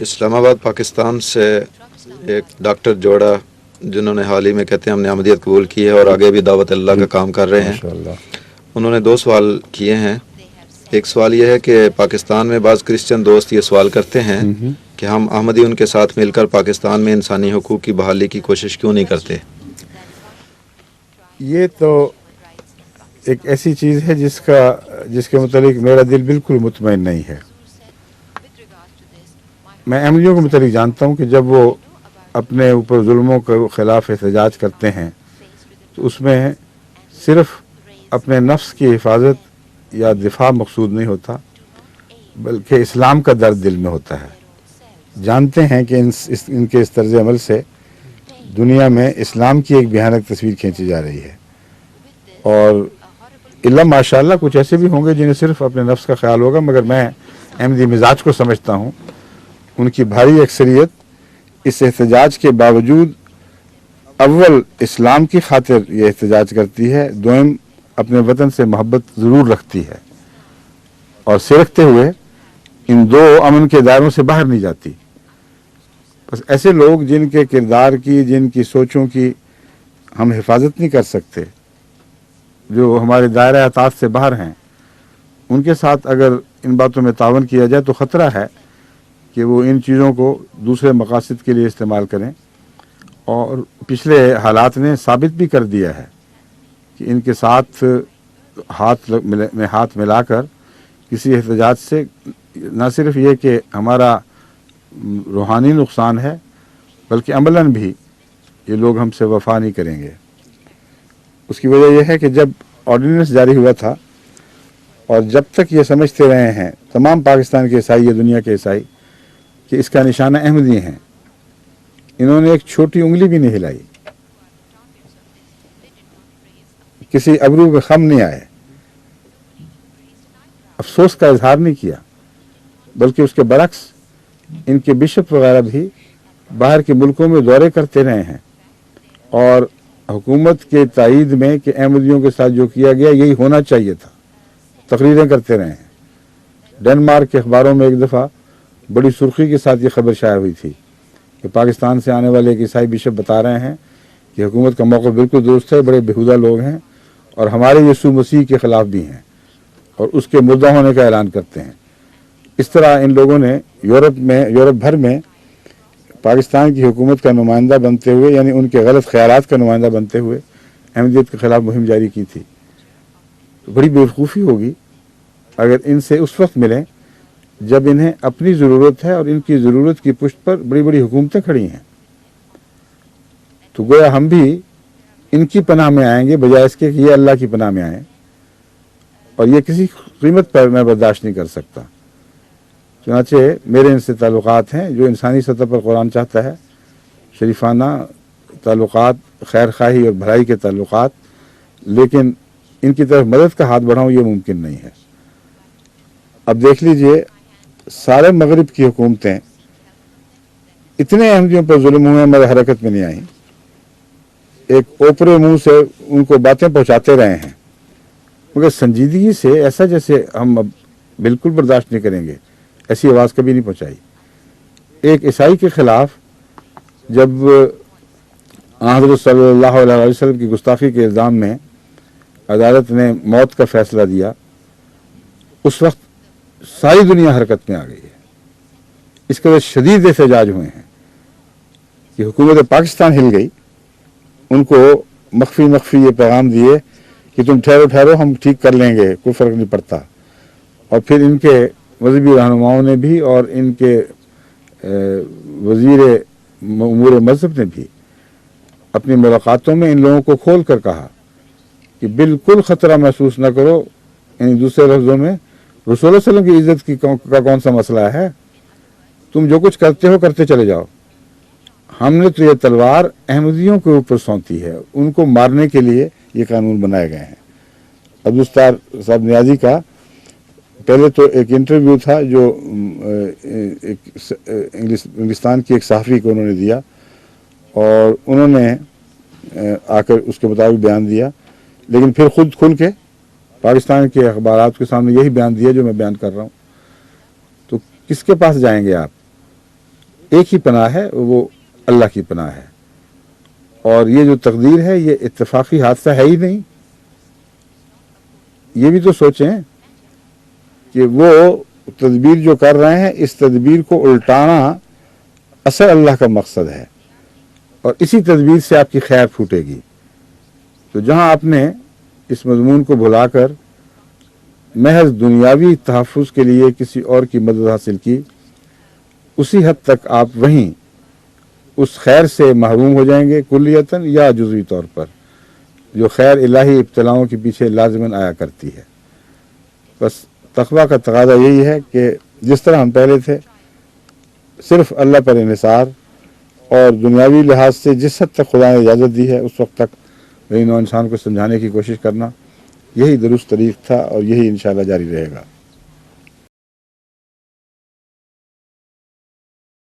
اسلام آباد پاکستان سے ایک ڈاکٹر جوڑا جنہوں نے حال ہی میں کہتے ہیں ہم نے احمدیت قبول کی ہے اور آگے بھی دعوت اللہ کا کام کر رہے ہیں. ماشاءاللہ. انہوں نے 2 سوال کیے ہیں. ایک سوال یہ ہے کہ پاکستان میں بعض کرسچن دوست یہ سوال کرتے ہیں کہ ہم احمدی ان کے ساتھ مل کر پاکستان میں انسانی حقوق کی بحالی کی کوشش کیوں نہیں کرتے؟ یہ تو ایک ایسی چیز ہے جس کے متعلق میرا دل بالکل مطمئن نہیں ہے. میں احمدیوں کے متعلق جانتا ہوں کہ جب وہ اپنے اوپر ظلموں کے خلاف احتجاج کرتے ہیں تو اس میں صرف اپنے نفس کی حفاظت یا دفاع مقصود نہیں ہوتا، بلکہ اسلام کا درد دل میں ہوتا ہے. جانتے ہیں کہ ان کے اس طرز عمل سے دنیا میں اسلام کی ایک بھیانک تصویر کھینچی جا رہی ہے. اور اللہ ماشاءاللہ کچھ ایسے بھی ہوں گے جنہیں صرف اپنے نفس کا خیال ہوگا، مگر میں احمدی مزاج کو سمجھتا ہوں. ان کی بھاری اکثریت اس احتجاج کے باوجود اول اسلام کی خاطر یہ احتجاج کرتی ہے، دوم اپنے وطن سے محبت ضرور رکھتی ہے اور سرکتے ہوئے ان 2 امن کے دائروں سے باہر نہیں جاتی. بس ایسے لوگ جن کے کردار کی، جن کی سوچوں کی ہم حفاظت نہیں کر سکتے، جو ہمارے دائرہ اطاعت سے باہر ہیں، ان کے ساتھ اگر ان باتوں میں تعاون کیا جائے تو خطرہ ہے کہ وہ ان چیزوں کو دوسرے مقاصد کے لیے استعمال کریں. اور پچھلے حالات نے ثابت بھی کر دیا ہے کہ ان کے ساتھ ہاتھ ملا کر کسی احتجاج سے نہ صرف یہ کہ ہمارا روحانی نقصان ہے، بلکہ عملاً بھی یہ لوگ ہم سے وفا نہیں کریں گے. اس کی وجہ یہ ہے کہ جب آرڈیننس جاری ہوا تھا اور جب تک یہ سمجھتے رہے ہیں تمام پاکستان کے عیسائی یا دنیا کے عیسائی کہ اس کا نشانہ احمدی ہیں، انہوں نے ایک چھوٹی انگلی بھی نہیں ہلائی، کسی ابرو پہ خم نہیں آئے، افسوس کا اظہار نہیں کیا، بلکہ اس کے برعکس ان کے بشپ وغیرہ بھی باہر کے ملکوں میں دورے کرتے رہے ہیں اور حکومت کے تائید میں کہ احمدیوں کے ساتھ جو کیا گیا یہی ہونا چاہیے تھا تقریریں کرتے رہے ہیں. ڈنمارک کے اخباروں میں ایک دفعہ بڑی سرخی کے ساتھ یہ خبر شائع ہوئی تھی کہ پاکستان سے آنے والے ایک عیسائی بشپ بتا رہے ہیں کہ حکومت کا موقف بالکل درست ہے، بڑے بیہودہ لوگ ہیں اور ہمارے یسوع مسیح کے خلاف بھی ہیں اور اس کے مدعا ہونے کا اعلان کرتے ہیں. اس طرح ان لوگوں نے یورپ بھر میں پاکستان کی حکومت کا نمائندہ بنتے ہوئے، یعنی ان کے غلط خیالات کا نمائندہ بنتے ہوئے احمدیت کے خلاف مہم جاری کی تھی. بڑی بیوقوفی ہوگی اگر ان سے اس وقت ملیں جب انہیں اپنی ضرورت ہے اور ان کی ضرورت کی پشت پر بڑی بڑی حکومتیں کھڑی ہیں. تو گویا ہم بھی ان کی پناہ میں آئیں گے بجائے اس کے کہ یہ اللہ کی پناہ میں آئیں، اور یہ کسی قیمت پر میں برداشت نہیں کر سکتا. چنانچہ میرے ان سے تعلقات ہیں جو انسانی سطح پر قرآن چاہتا ہے، شریفانہ تعلقات، خیر خواہی اور بھلائی کے تعلقات، لیکن ان کی طرف مدد کا ہاتھ بڑھاؤں یہ ممکن نہیں ہے. اب دیکھ لیجئے سارے مغرب کی حکومتیں اتنے احمدیوں پر ظلم ہوئے مگر حرکت میں نہیں آئیں، ایک اوپرے منہ سے ان کو باتیں پہنچاتے رہے ہیں، مگر سنجیدگی سے ایسا جیسے ہم اب بالکل برداشت نہیں کریں گے ایسی آواز کبھی نہیں پہنچائی. ایک عیسائی کے خلاف جب حضرت صلی اللہ علیہ وسلم کی گستاخی کے الزام میں عدالت نے موت کا فیصلہ دیا، اس وقت ساری دنیا حرکت میں آ گئی ہے. اس کے بعد شدید احتجاج ہوئے ہیں کہ حکومت پاکستان ہل گئی، ان کو مخفی یہ پیغام دیے کہ تم ٹھہرو ہم ٹھیک کر لیں گے، کوئی فرق نہیں پڑتا. اور پھر ان کے مذہبی رہنماؤں نے بھی اور ان کے وزیر امور مذہب نے بھی اپنی ملاقاتوں میں ان لوگوں کو کھول کر کہا کہ بالکل خطرہ محسوس نہ کرو. یعنی دوسرے لفظوں میں رسول اللہ علیہ وسلم کی عزت کا کون سا مسئلہ ہے، تم جو کچھ کرتے ہو کرتے چلے جاؤ. ہم نے تو یہ تلوار احمدیوں کے اوپر سونتی ہے، ان کو مارنے کے لیے یہ قانون بنائے گئے ہیں. عبدالستار صاحب نیازی کا پہلے تو ایک انٹرویو تھا جو انگلستان کی ایک صحافی کو انہوں نے دیا اور انہوں نے آ کر اس کے مطابق بیان دیا، لیکن پھر خود کھل کے پاکستان کے اخبارات کے سامنے یہی بیان دیا جو میں بیان کر رہا ہوں. تو کس کے پاس جائیں گے آپ؟ ایک ہی پناہ ہے، وہ اللہ کی پناہ ہے، اور یہ جو تقدیر ہے یہ اتفاقی حادثہ ہے ہی نہیں۔ یہ بھی تو سوچیں کہ وہ تدبیر جو کر رہے ہیں، اس تدبیر کو الٹانا اصل اللہ کا مقصد ہے، اور اسی تدبیر سے آپ کی خیر پھوٹے گی۔ تو جہاں آپ نے اس مضمون کو بھلا کر محض دنیاوی تحفظ کے لیے کسی اور کی مدد حاصل کی، اسی حد تک آپ وہیں اس خیر سے محروم ہو جائیں گے کلیتاً یا جزوی طور پر، جو خیر الہی ابتلاؤں کے پیچھے لازماً آیا کرتی ہے۔ بس تقویٰ کا تقاضا یہی ہے کہ جس طرح ہم پہلے تھے، صرف اللہ پر انحصار، اور دنیاوی لحاظ سے جس حد تک خدا نے اجازت دی ہے اس وقت تک نو انسان کو سمجھانے کی کوشش کرنا، یہی درست طریق تھا، اور یہی انشاءاللہ جاری رہے گا۔